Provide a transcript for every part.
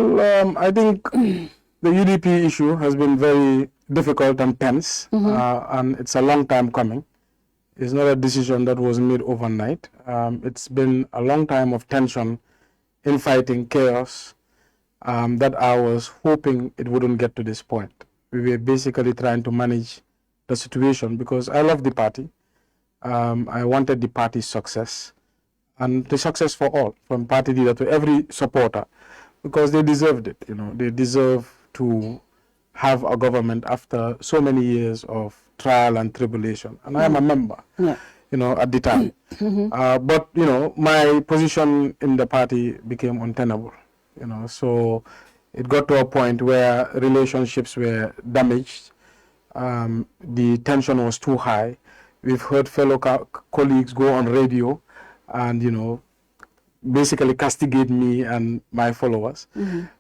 I think the UDP issue has been very difficult and tense, and it's a long time coming. It's not a decision that was made overnight. It's been a long time of tension, infighting, chaos, that I was hoping it wouldn't get to this point. We were basically trying to manage the situation because I love the party. I wanted the party's success and the success for all, from party leader to every supporter, because they deserved it. They deserve to have a government after so many years of trial and tribulation. And I am a member, at the time. But, my position in the party became untenable, so it got to a point where relationships were damaged. The tension was too high. We've heard fellow colleagues go on radio and, basically castigate me and my followers.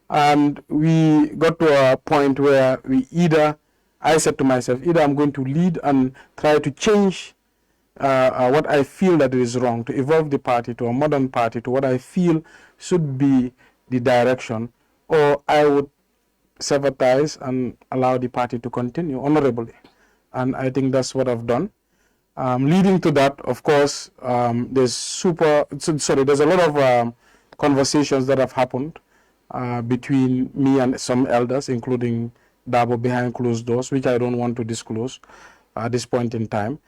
And we got to a point where I said to myself, either I'm going to lead and try to change what I feel that is wrong, to evolve the party to a modern party, to what I feel should be the direction, or I would sever ties and allow the party to continue honorably. And I think that's what I've done. Leading to that, of course, there's a lot of conversations that have happened between me and some elders, including Dabo, behind closed doors, which I don't want to disclose at this point in time.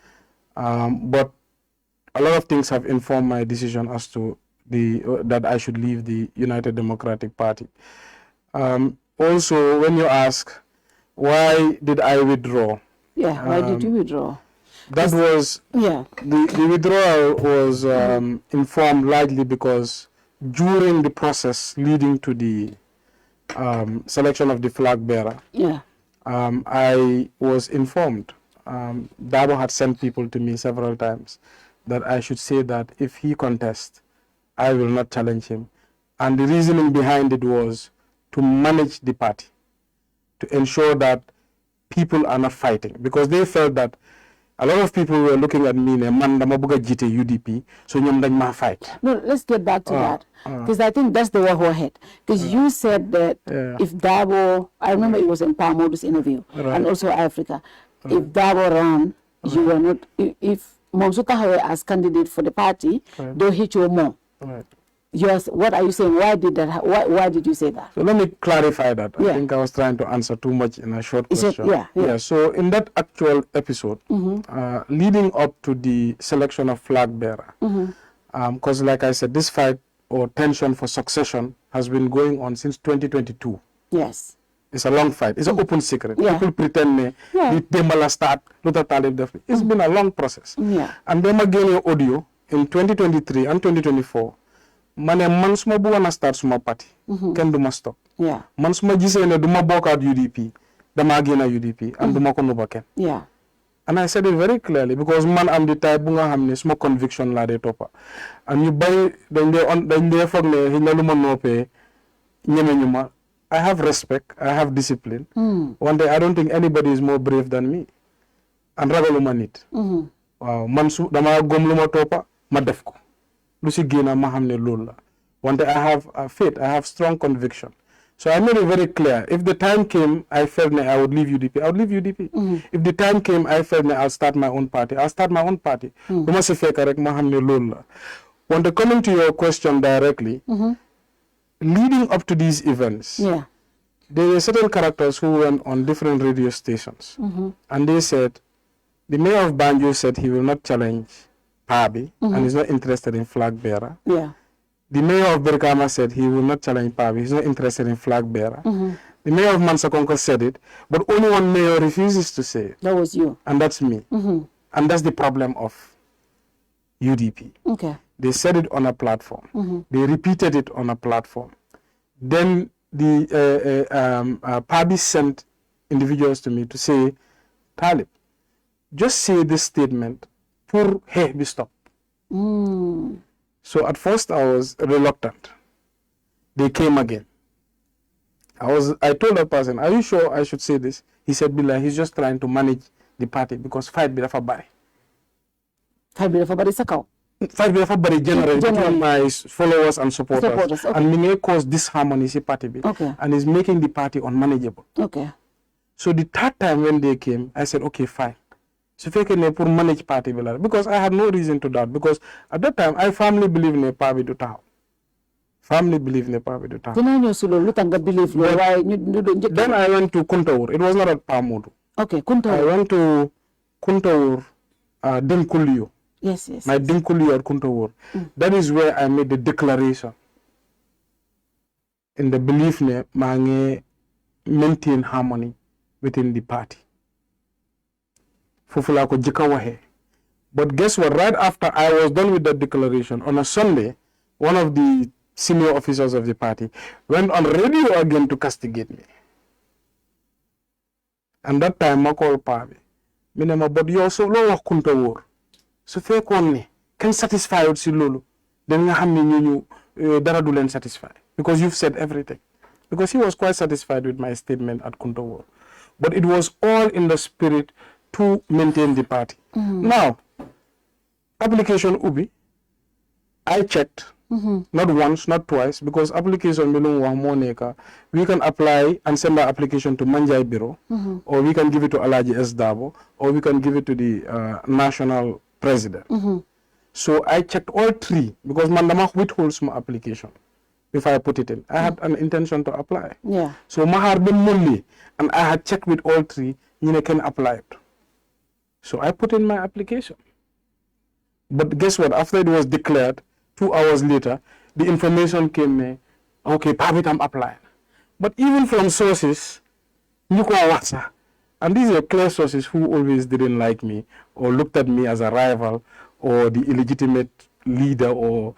But a lot of things have informed my decision as to that I should leave the United Democratic Party. Also, when you ask, why did I withdraw? Yeah, why did you withdraw? That was, the withdrawal was informed largely because during the process leading to the selection of the flag bearer, I was informed. Dabo had sent people to me several times that I should say that if he contests, I will not challenge him. And the reasoning behind it was to manage the party, to ensure that people are not fighting, because they felt that a lot of people were looking at me, man, dama buga jite UDP, so nyom dañ ma fight. No, let's get back to that, because I think that's the way ahead. Because you said that if Dabo, I remember it was in Palmodus interview, and also Africa, if Dabo ran, you were not, if Monsuta Hawe as candidate for the party, they'll hit you more. Yes, what are you saying? Why did that? Why did you say that? So let me clarify that. I think I was trying to answer too much in a short question. So in that actual episode, leading up to the selection of flag bearer, because like I said, this fight or tension for succession has been going on since 2022. Yes. It's a long fight. It's an open secret. People pretend they must start. Talib definitely. It's been a long process. And then again, audio in 2023 and 2024. Mane man suma bu wana start suma party ken duma stop man suma gisee ne duma bokkaat UDP dama génna UDP and duma ko nuba ken and I said it very clearly because man am the type bu nga xamne suma conviction la de topa and you bari dañ de fogg ne hinna luma noppé ñeme ñuma. I have respect, I have discipline. One day I don't think anybody is more brave than me and ragaluma nit waaw man su dama gom luma topa ma def ko. One day I have faith, I have strong conviction. So I made it very clear. If the time came, I felt I would leave UDP, I would leave UDP. If the time came, I felt I'll start my own party, I'll start my own party. One day coming to your question directly, leading up to these events, there were certain characters who went on different radio stations. And they said, the mayor of Banjul said he will not challenge Pabi and he's not interested in flag bearer. The mayor of Berkama said he will not challenge Pabi, he's not interested in flag bearer. The mayor of Mansakonko said it, but only one mayor refuses to say it. That was you. And that's me. And that's the problem of UDP. They said it on a platform. They repeated it on a platform. Then the Pabi sent individuals to me to say, Talib, just say this statement. Hey, we stop. So at first I was reluctant. They came again. I told that person, are you sure I should say this? He said, Billah, he's just trying to manage the party because fight be for body. Fight be for body sakau. fight bi dafa bari general between my followers and supporters. Okay. And mi ngi cause disharmony si party bi. Okay. And is making the party unmanageable. Okay. So the third time when they came, I said, okay, fine. So fekkee ne pour manage party bi la because I had no reason to doubt because at that time I firmly believe ne party bi du taxaw. Family believe in the party du taxaw. Dina ñëw si loolu lu tax nga believe loolu waaye ñu doon njëkk. Then I went to Kuntawur. It was not at Pamodu. Okay, Kuntawur. I went to Kuntawur, Dinkuliyo. Yes. My Dinkuliyo at Kuntawur. That is where I made the declaration in the belief ne maa ngi maintain harmony within the party. Foofu laa ko jëkka waxee. But guess what? Right after I was done with that declaration, on a Sunday, one of the senior officers of the party went on radio again to castigate me. And that time I called Pabi. Minema, but you also lo kunta wor. So fekkoon ne can satisfy with si lolu. Then nga xam ne ñu dara du len satisfy because you've said everything. Because he was quite satisfied with my statement at Kunta Wor. But it was all in the spirit to maintain the party. Now, application Ubi, I checked. Not once, not twice, because application we can apply and send our application to Manjai Bureau, or we can give it to Alaji S. Dabo, or we can give it to the national president. So I checked all three, because Mandama withholds my application if I put it in. I had an intention to apply. Yeah. So Mahar bin Mulli, and I had checked with all three, you can apply it. So I put in my application. But guess what? After it was declared, 2 hours later, the information came, okay, Pabit, I'm applying. But even from sources, and these are clear sources who always didn't like me or looked at me as a rival or the illegitimate leader or,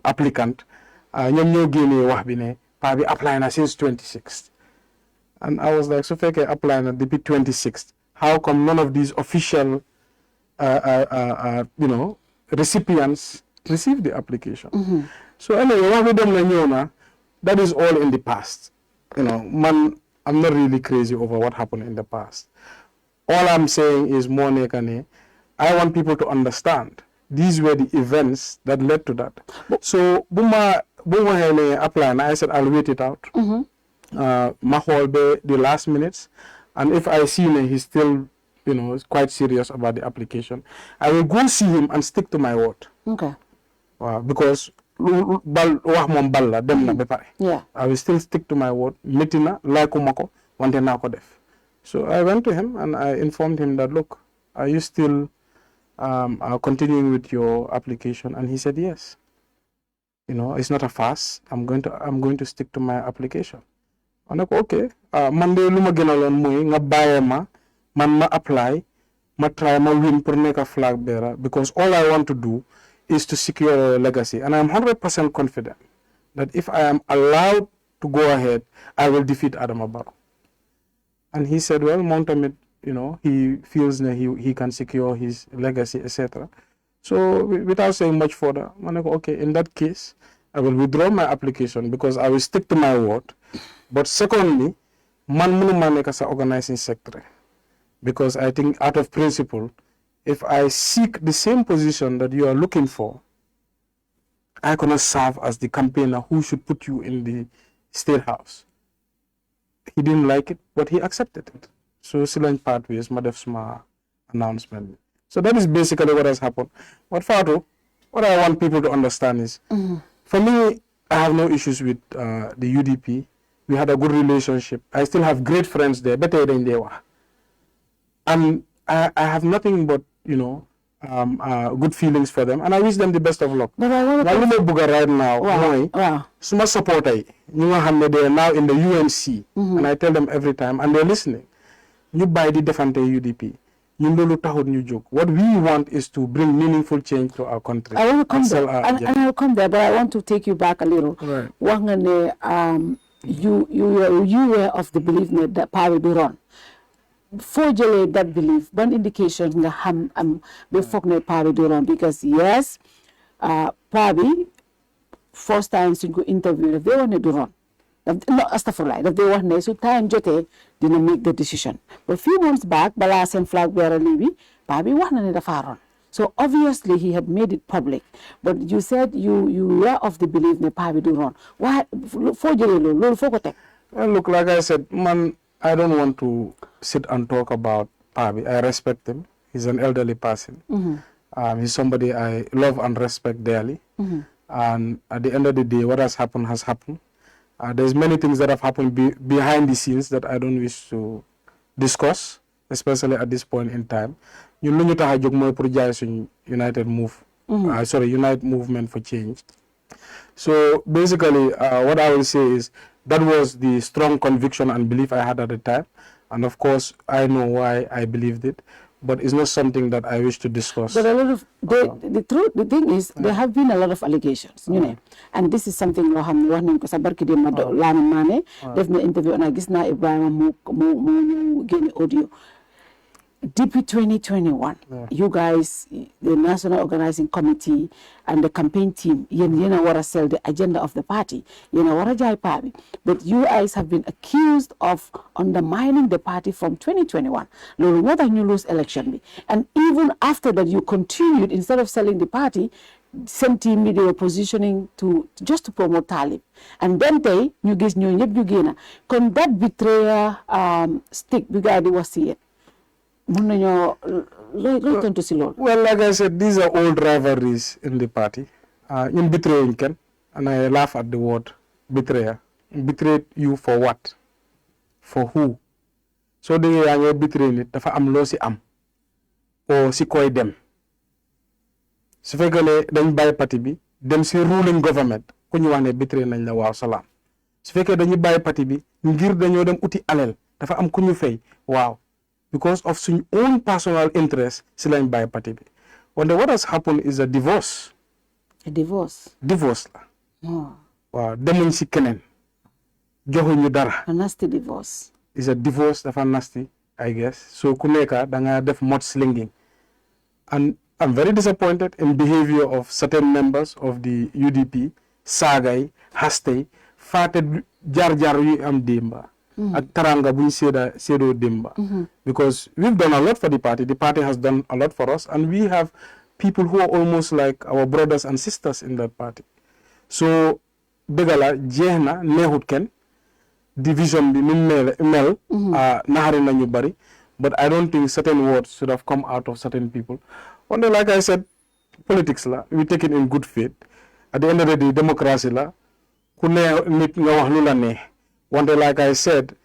applicant. Pabi applying since 26th. And I was like, so fake applying at the 26th. How come none of these official, recipients receive the application? So anyway, that is all in the past. I'm not really crazy over what happened in the past. All I'm saying is more I want people to understand these were the events that led to that. So Buma apply, I said I'll wait it out. Mahol the last minutes, and if I see he's still quite serious about the application, I will go see him and stick to my word. Okay. Because I will still stick to my word. So I went to him and I informed him that, look, are you still continuing with your application? And he said yes. It's not a fast. I'm going to stick to my application. And I go, okay. Monday luma genalon moy nga baye ma man ma apply ma try ma win pour make a flag bearer, because all I want to do is to secure a legacy, and I'm 100% confident that if I am allowed to go ahead, I will defeat Adama Barrow. And he said, well, Montamit, he feels that he can secure his legacy, etc. So without saying much further, I go, okay, in that case, I will withdraw my application because I will stick to my word. But secondly, man munuma sa organizing secretary, because I think out of principle, if I seek the same position that you are looking for, I cannot serve as the campaigner who should put you in the State House. He didn't like it, but he accepted it. So Silang Pathways, Madef's announcement. So that is basically what has happened. But Fatu, what I want people to understand is, for me, I have no issues with the UDP. We had a good relationship. I still have great friends there, better than they were. And I have nothing but, good feelings for them, and I wish them the best of luck. But I want to right now, Suma support they are now in the UNC, and I tell them every time, and they're listening. You buy the defante UDP. What we want is to bring meaningful change to our country. I want to come there, and I'll come there, but I want to take you back a little. Right. You were of the belief that power will be wrong. For that belief, one indication nga ham before ne power do wrong, because yes, probably first time single interview they want to do wrong. No, astagfirullah, that they want so time jote didn't make the decision. But few months back, balas and flag bearer libi, probably want to the faron. So obviously he had made it public. But you said you were of the belief ne pa bi du ron. Why for jëlé foko tek? Well, look, like I said, man, I don't want to sit and talk about Pabi. I respect him. He's an elderly person. He's somebody I love and respect dearly. And at the end of the day, what has happened has happened. There's many things that have happened behind the scenes that I don't wish to discuss, especially at this point in time. Ñun lu ñu tax a jóg mooy pour jaay suñ United Movement for Change. So basically, what I will say is that was the strong conviction and belief I had at the time. And of course, I know why I believed it, but it's not something that I wish to discuss. But a lot of the thing is, there have been a lot of allegations, you know, and this is something we have because Barki de Mado Lana Mane, definitely interview, and I guess now Ibrahim mo gave audio. Deep 2021, you guys, the National Organizing Committee and the campaign team, you know what I sell the agenda of the party, you know what I jai party. But you guys have been accused of undermining the party from 2021. Lolo, what you lose election, and even after that, you continued instead of selling the party. Same team they were positioning to just to promote Talib, and then they you guys knew you gain. Con that betrayer stick, bigadi was see it. Well, like I said, these are old rivalries in the party. In betraying Ken, and I laugh at the word betrayer. Betrayed you for what? For who? So they are betraying it. Dafa am lo si am, or si koy dem. Su fekkee dañ bàyyi parti bi dem si ruling government ku ñu wax ne betray nañ la waaw salaam. Su fekkee dañuy bàyyi parti bi ngir dañoo dem uti alel dafa am ku ñu fay waaw. Because of such own personal interest, silang by party. Wonder what has happened is a divorce. A divorce? Divorce. Oh. Wow, demon si kenen. Joho ñu dara. A nasty divorce. It's a divorce dafa nasty, I guess. So kuneka danga def mudslinging. And I'm very disappointed in behavior of certain members of the UDP, Sagay, Haste, Fated Jar yu am demba. At Taranga buñ sedo dimba. Because we've done a lot for the party has done a lot for us, and we have people who are almost like our brothers and sisters in that party. So degala jehna nehut ken division bi mel nahari nañu bari, but I don't think certain words should have come out of certain people. Wonder, like I said, politics la, we take it in good faith. At the end of the day, democracy la, ku ne nit nga wax lu la ne. Wonder, like I said,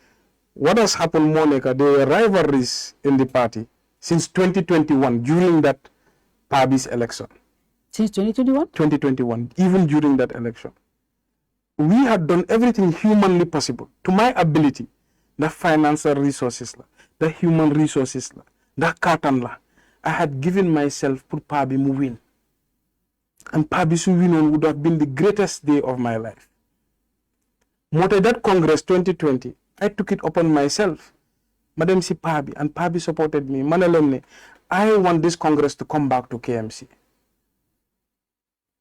what has happened, Monica, there were rivalries in the party since 2021, during that Pabi's election. Since 2021? 2021, even during that election. We had done everything humanly possible, to my ability, the financial resources, the human resources, the katan la. I had given myself for Pabi to win. And Pabi's win would have been the greatest day of my life. Mote that Congress 2020, I took it upon myself. Madam si Pabi, and Pabi supported me. Manalemne, I want this Congress to come back to KMC.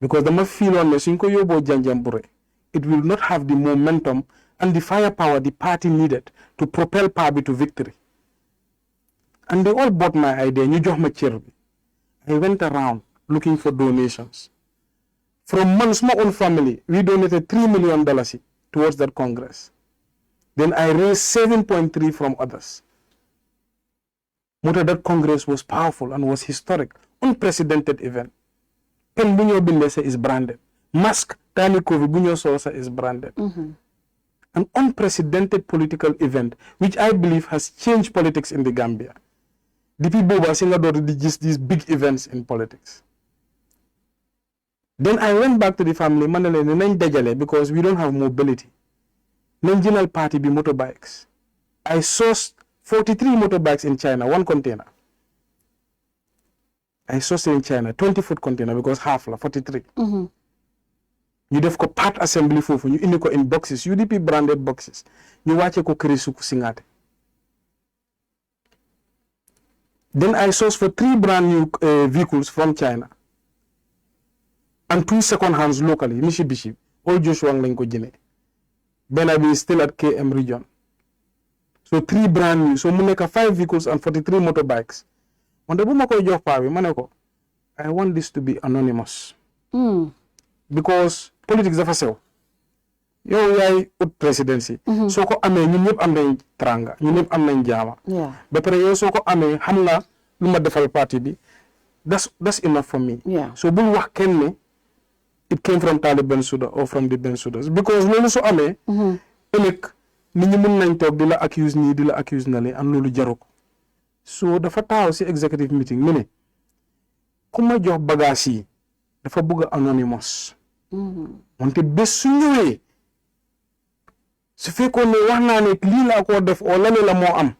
Because the feel on the it will not have the momentum and the firepower the party needed to propel Pabi to victory. And they all bought my idea. I went around looking for donations. From my own family, we donated $3 million towards that Congress. Then I raised 7.3 from others. That Congress was powerful and was historic, unprecedented event. Pen Bunyo Bindese is branded. Mask Tani Kovi Bunyo Sosa is branded. An unprecedented political event, which I believe has changed politics in the Gambia. The people were saying about these big events in politics. Then I went back to the family, because we don't have mobility. Nanjinal party be motorbikes. I sourced 43 motorbikes in China, one container. I sourced it in China, 20-foot container, because half, 43. You have part assembly for you in boxes, UDP branded boxes. You watch a kokirisuku singate. Then I sourced for 3 brand new vehicles from China. And 2 second hands locally, Mitsubishi, all Joshua Lenko Jine. Benabi is still at KM region. So 3 brand new. So Muneka 5 vehicles and 43 motorbikes. On the Bumako Job Pavi, Maneko, I want this to be anonymous. Because politics dafa sew. Yow yaay ut presidency. Soo ko amee ñun ñëpp am nañ tranga ñun ñëpp am nañ jaama. Ba pare yow soo ko amee xam nga lu ma defal parti bi. That's enough for me. So bul wax kenn ne it came from Talib Bensouda or from the Bensoudas because loolu su amee. Ëllëg nit ñi mën nañ toog di la accuse nii di la accuse na le am loolu jaru ko. So dafa taxaw si executive meeting mu ne ku ma jox bagage yi dafa bëgg anonymous. Wante bés su ñëwee su fekkoon ne wax naa ne lii laa ko def o lale la moo am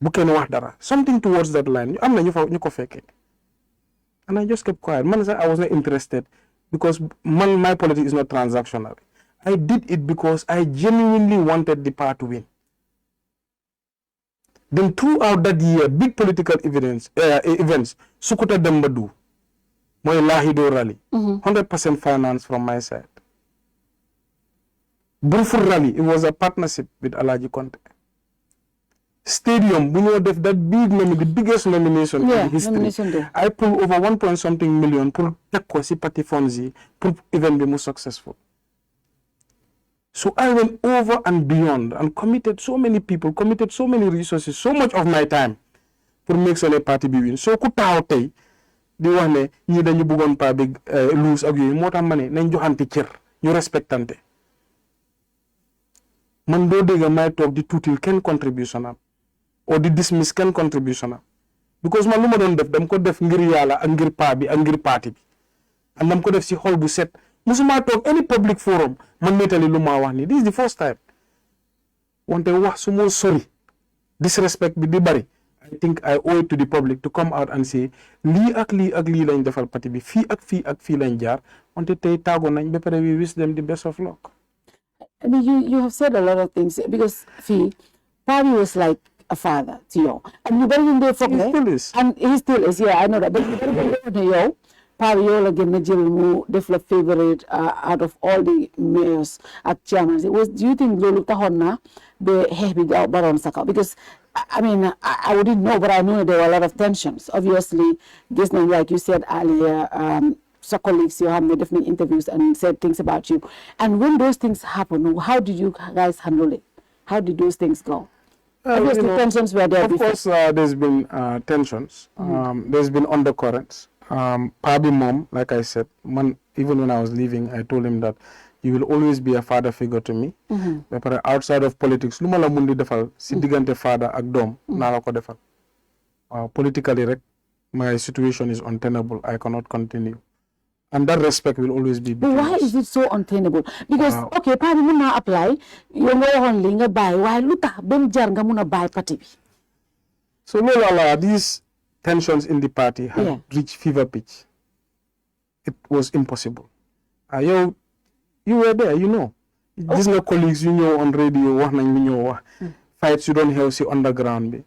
bu kenn wax dara something towards that line am na ñu ko fekkee and I just kept quiet man sax I was not interested because my politics is not transactional. I did it because I genuinely wanted the party to win. Then throughout that year big political events Sukuta Dembadu mooy Lahido rally 100% finance from my side. Brufur rally, it was a partnership with Alaji Conte. Stadium, we know that big the biggest nomination in history. I pulled over 1 point something million pour take party funds pour even be more successful. So I went over and beyond and committed so many people, committed so many resources, so much of my time pour make sure the party be win. So ku taw tay di wax ne ñi dañu bëggon pa bi lose ak yoy motax mané nañ joxanté cër ñu respectante. Man do dégg may tok di tuutil kenn contribution am or di dismiss kenn contribution am because man luma doon def dam ko def ngir yàlla ak ngir pa bi ak ngir parti bi and dam ko def si xol bu set musuma tok any public forum man netali luma wax ni this is the first time wante wax su mo sori disrespect bi di bari I think I owe it to the public to come out and say lii ak lii lañ defal parti bi fii ak fii lañ jaar wante tey taago nañ ba pare we wish them the best of luck. I mean, you have said a lot of things because Pabi was like a father to you, and you better do for me. And he still is, yeah, I know that. But you better do you. Pabi, you again, Najil, develop favorite out of all the mayors at chairman. Do you think Lulu Tahona be happy Baron Saka? Because I mean, I wouldn't know, but I know there were a lot of tensions. Obviously, this name, like you said earlier. So colleagues, you have made different interviews and said things about you. And when those things happen, how did you guys handle it? How did those things go? Obviously, tensions were there. Of course, there's been tensions. There's been undercurrents. Pabi mom, like I said, even when I was leaving, I told him that you will always be a father figure to me. But outside of politics, luma la mundi defal si digante father ak dom nala ko defal. Politically, my situation is untenable. I cannot continue. And that respect will always be between us. Why is it so untenable? Because, okay, party muna apply, you know only nga buy, why luta ben jar nga muna buy party? So, Lola, these tensions in the party have reached fever pitch. It was impossible. You were there, you know. These are colleagues, you know, on radio, fights you don't have, see underground.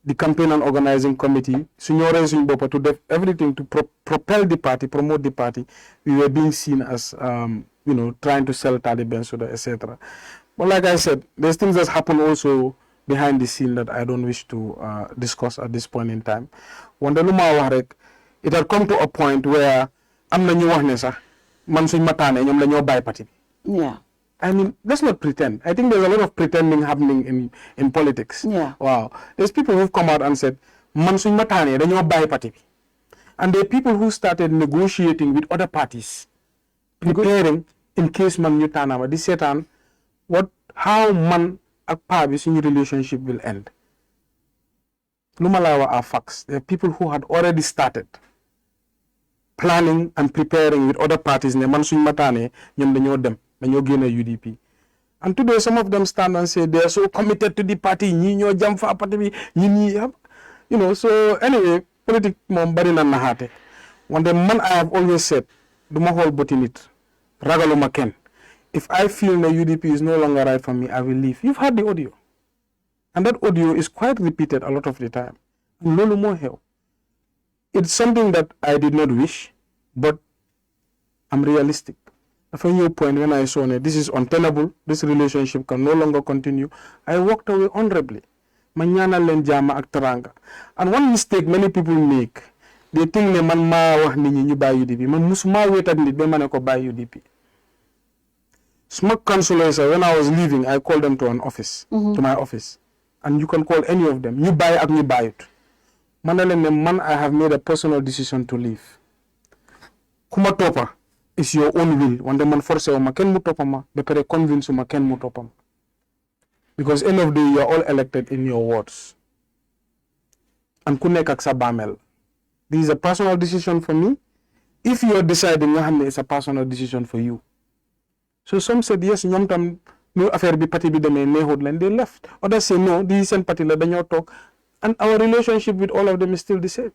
The campaign and organizing committee, to do everything to propel the party, promote the party. We were being seen as, trying to sell Talib Bensouda, etc. But like I said, there's things that happen also behind the scene that I don't wish to discuss at this point in time. When the Luma Warek, it had come to a point where I'm the new one, man suñ matane ñom lañu bay party. Yeah. I mean, let's not pretend. I think there's a lot of pretending happening in politics. Yeah. Wow. There's people who've come out and said, man suñ matane dañu bay party. And there are people who started negotiating with other parties, preparing in case man ñu tanama di setan how man ak pa bi suñu relationship will end. Lumalawa are facts. There are people who had already started planning and preparing with other parties ne man suñ matane ñom dañoo génne UDP. And today some of them stand and say they are so committed to the party, ñi ñoo jam fa party bi, ñi so anyway, politics mom bari na naxaate. Wante man I have always said, duma xool boti nit, ragaluma kenn. If I feel the UDP is no longer right for me, I will leave. You've heard the audio. And that audio is quite repeated a lot of the time. Lolu mo xew. It's something that I did not wish, but I'm realistic. At a new point when I saw that this is untenable, this relationship can no longer continue, I walked away honorably. Manyana len jama ak teranga. And one mistake many people make, they think ne man maa wax nit ñi ñu bàyyi UDP man musuma wéet ak nit ba ma ne ko bàyyi UDP. Suma councillors, when I was leaving, I called them to an office, to my office, and you can call any of them. You buy ak ñu bàyyut. Man ne leen ne man I have made a personal decision to leave. Kuma toppa is your own will. Wante man forcé wu ma kenn mu toppa ma ba pare convince ma kenn mu toppa ma. Because end of the day you are all elected in your wards. And ku nekk ak sa bàmmeel. This is a personal decision for me. If you are deciding nga xam ne it's a personal decision for you. So some said yes, ñoom tam nu affaire bi parti bi demee neexut leen, they left. Others say no, di seen parti la dañoo toog. And our relationship with all of them is still the same.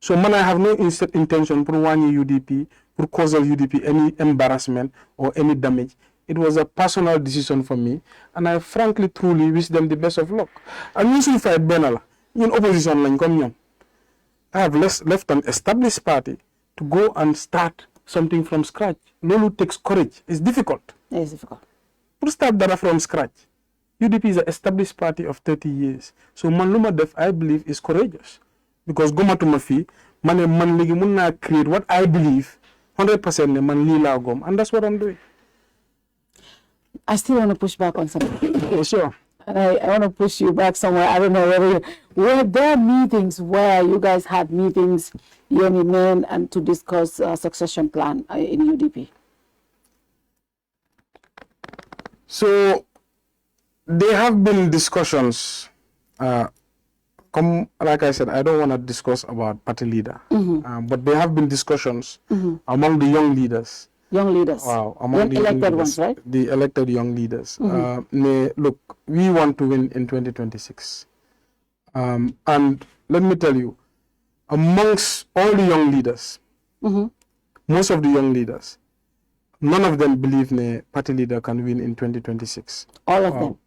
So man, I have no intention pour wàññi UDP, pour causal UDP any embarrassment or any damage. It was a personal decision for me, and I frankly, truly wish them the best of luck. And ñu suñu fight benn la, ñun opposition lañ comme ñoom. I have left an established party to go and start something from scratch. Lolu takes courage. It's difficult. It's difficult. To start that from scratch. UDP is an established party of 30 years. So man luma def, I believe, is courageous. Because gomatuma fi, man ligi mun na create what I believe 100% ne man li la gom, and that's what I'm doing. I still want to push back on something. Yeah, sure. And I want to push you back somewhere. I don't know whether were there meetings where you guys had meetings, young men, and to discuss a succession plan in UDP? So there have been discussions. Like I said, I don't want to discuss about party leader, but there have been discussions among the young leaders. Young leaders. Wow, among the elected leaders, ones, right? The elected young leaders. Look, we want to win in 2026. And let me tell you, amongst all the young leaders, most of the young leaders, none of them believe the party leader can win in 2026. All of them.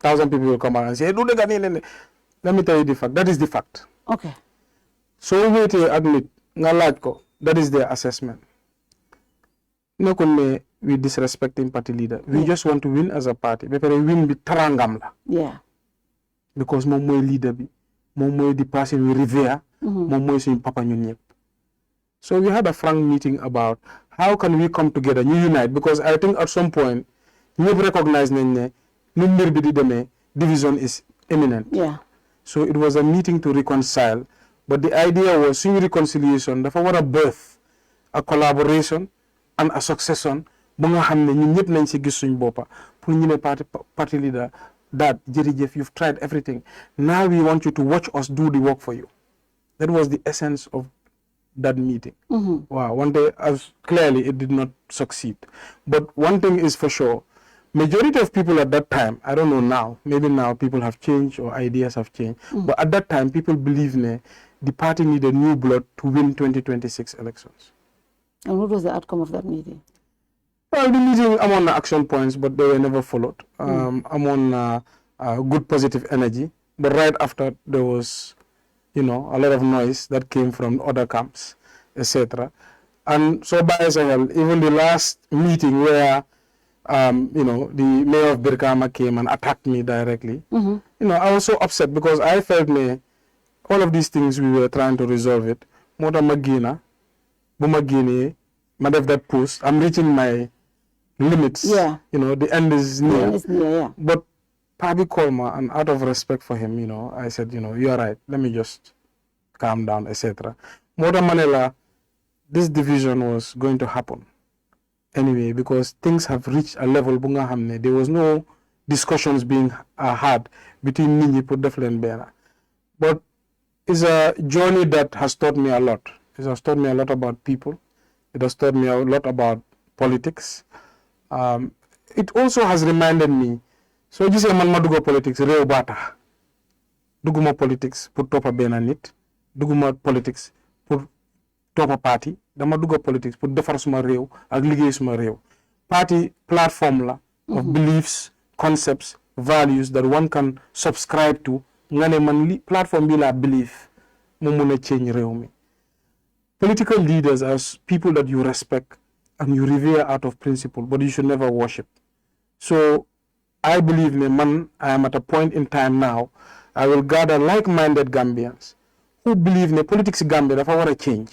1,000 people will come out and say, hey, let me tell you the fact. That is the fact. Okay. So we to admit, that is their assessment. No, we disrespecting party leader. We just want to win as a party. We win with tarangam. Yeah. Because mo leader bi, mo the person we revere, mo papa ñun. So we had a frank meeting about how can we come together, you unite, because I think at some point we recognize ne division is imminent. Yeah. So it was a meeting to reconcile, but the idea was reconciliation, dafa wara birth a collaboration and a succession bu nga xamne ñun ñep nañ ci gis suñ bopa pour ñu ne party leader that jërëjëf, you've tried everything, now we want you to watch us do the work for you. That was the essence of that meeting. Wow, one day, as clearly it did not succeed, but one thing is for sure, majority of people at that time, I don't know now, maybe now people have changed or ideas have changed, but at that time people believed the party needed new blood to win 2026 elections. And what was the outcome of that meeting? Well, the meeting, I'm on action points, but they were never followed. I'm on good positive energy, but right after there was, a lot of noise that came from other camps, etc. And so by Sahel, even the last meeting where, the mayor of Birkama came and attacked me directly, I was so upset because I felt all of these things we were trying to resolve it. Mota Magina, Bumagini, Madef that post, I'm reaching my limits. Yeah. The end is near. The end is near, yeah. But Pabi called me, and out of respect for him, I said, you're right, let me just calm down, etc. Mota Manila, this division was going to happen anyway because things have reached a level bunga hamne. There was no discussions being had between Nini Pudefle and Bena. But it's a journey that has taught me a lot. It has taught me a lot about people. It has taught me a lot about politics. It also has reminded me, so you say man madugo politics, reo bata. Duguma politics, put topa bena nit. Duguma politics, put topa party. Dama duga politics, put defar suma reo, ak liggéey suma reo. Party platform la of beliefs, concepts, values that one can subscribe to. Ngane man platform bi la belief, mo muna change reo mi. Political leaders are people that you respect and you revere out of principle, but you should never worship. So I believe I am at a point in time now, I will gather like-minded Gambians who believe the politics in Gambia dafa wara change.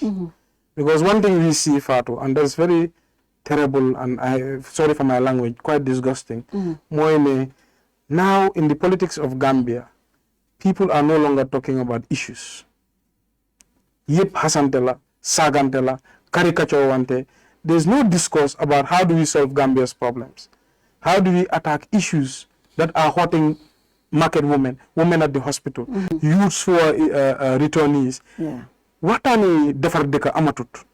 Because one thing we see, Fatu, and that's very terrible, and I sorry for my language, quite disgusting. Now in the politics of Gambia, people are no longer talking about issues. Yep hasantela, sagantela, caricature wante. There's no discourse about how do we solve Gambia's problems. How do we attack issues that are hurting market women at the hospital, youths who are returnees. Watani defar deka amatut.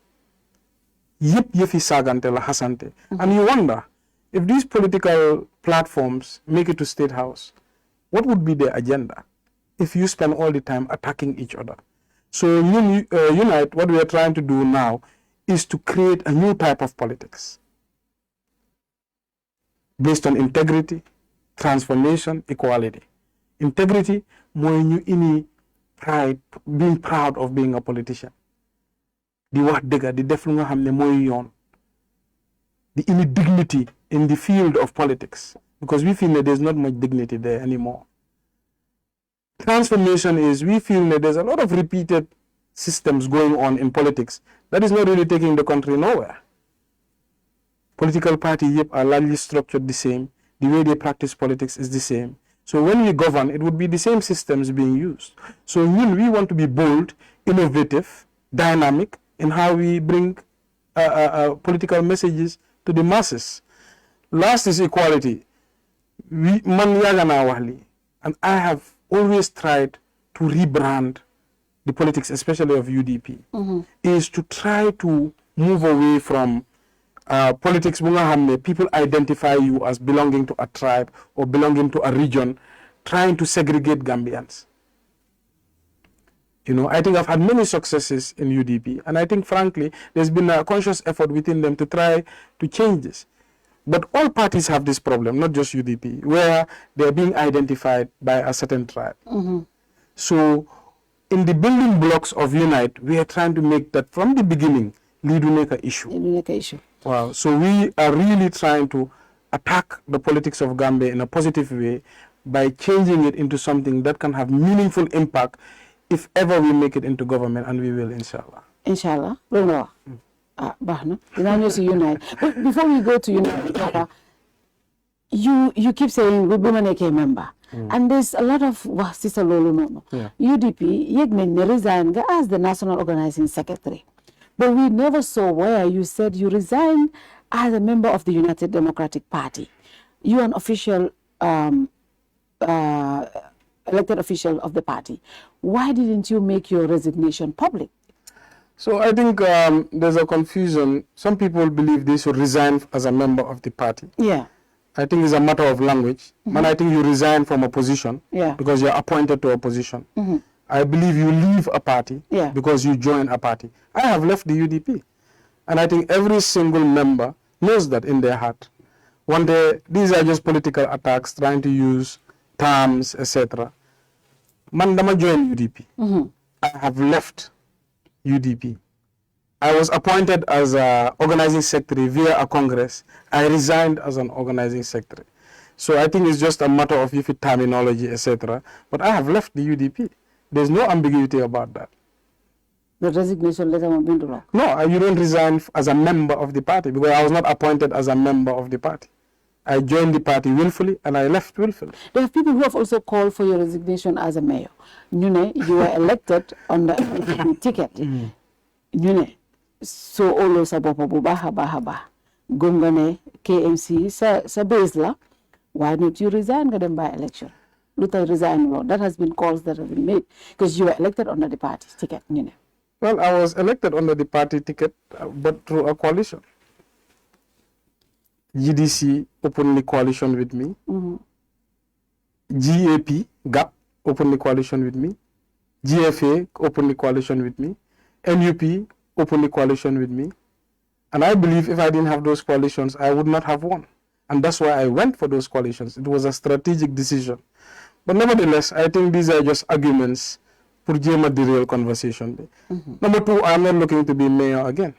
Yep yefi sagante la hasante. And you wonder, if these political platforms make it to State House, what would be their agenda if you spend all the time attacking each other? So Unite, what we are trying to do now is to create a new type of politics based on integrity, transformation, equality. Integrity, more in pride, being proud of being a politician. The wax dëgga, the def lu nga xamne moy yoon. The any dignity in the field of politics, because we feel that there's not much dignity there anymore. Transformation is, we feel that there's a lot of repeated systems going on in politics that is not really taking the country nowhere. Political parties are largely structured the same. The way they practice politics is the same. So when we govern, it would be the same systems being used. So we want to be bold, innovative, dynamic in how we bring political messages to the masses. Last is equality. And I have always tried to rebrand the politics, especially of UDP, is to try to move away from politics. People identify you as belonging to a tribe or belonging to a region, trying to segregate Gambians. I think I've had many successes in UDP, and I think, frankly, there's been a conscious effort within them to try to change this. But all parties have this problem, not just UDP, where they're being identified by a certain tribe. So, in the building blocks of Unite, we are trying to make that from the beginning, lead make an issue. Wow. So we are really trying to attack the politics of Gambia in a positive way by changing it into something that can have meaningful impact if ever we make it into government, and we will, inshallah. Inshallah. Unite. But before we go to Unite, you keep saying we women a member. And there's a lot of Sister Lolo UDP, Yegmen resigned as the National Organizing Secretary. But we never saw where you said you resigned as a member of the United Democratic Party. You are an official, elected official of the party. Why didn't you make your resignation public? So I think there's a confusion. Some people believe they should resign as a member of the party. Yeah. I think it's a matter of language. And I think you resign from a position because you're appointed to a position. I believe you leave a party because you join a party. I have left the UDP. And I think every single member knows that in their heart. One day, these are just political attacks, trying to use terms, etc. Man, dama join UDP. I have left UDP. I was appointed as an organizing secretary via a congress. I resigned as an organizing secretary. So I think it's just a matter of terminology, etc. But I have left the UDP. There's no ambiguity about that. The resignation letter won't be wrong. No, you don't resign as a member of the party because I was not appointed as a member of the party. I joined the party willfully and I left willfully. There are people who have also called for your resignation as a mayor. You were elected on the ticket. So all sa bopa bu baha gongane KMC sa base la. Why not you resign by election? Luther resign law. That has been calls that have been made because you were elected under the party ticket. Well, I was elected under the party ticket, but through a coalition. GDC openly coalition with me. GAP openly coalition with me. GFA openly coalition with me. NUP openly coalition with me. And I believe if I didn't have those coalitions, I would not have won. And that's why I went for those coalitions. It was a strategic decision. But nevertheless, I think these are just arguments for the real conversation. Number two, I'm not looking to be mayor again.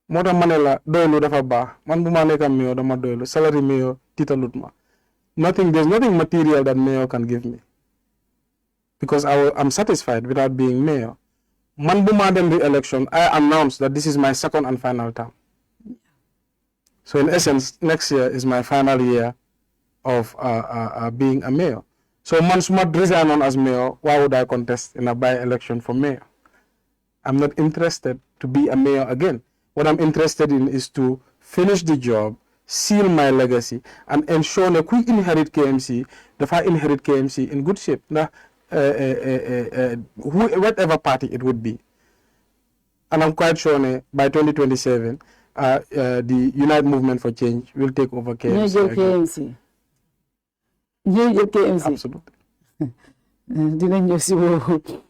Mota manela doylu dafa ba man buma neka mayor dama doylu salary mayor titalut ma. There's nothing material that mayor can give me. because I'm satisfied without being mayor. Man bu ma dem the election, I announced that this is my second and final term. So in essence, next year is my final year of being a mayor. So once I resign on as mayor, why would I contest in a by-election for mayor? I'm not interested to be a mayor again. What I'm interested in is to finish the job, seal my legacy, and ensure that we inherit KMC, if I inherit KMC in good shape, whatever party it would be. And I'm quite sure by 2027, the United Movement for Change will take over KMC. KMC. Absolutely. Dinañ ñëw si boobu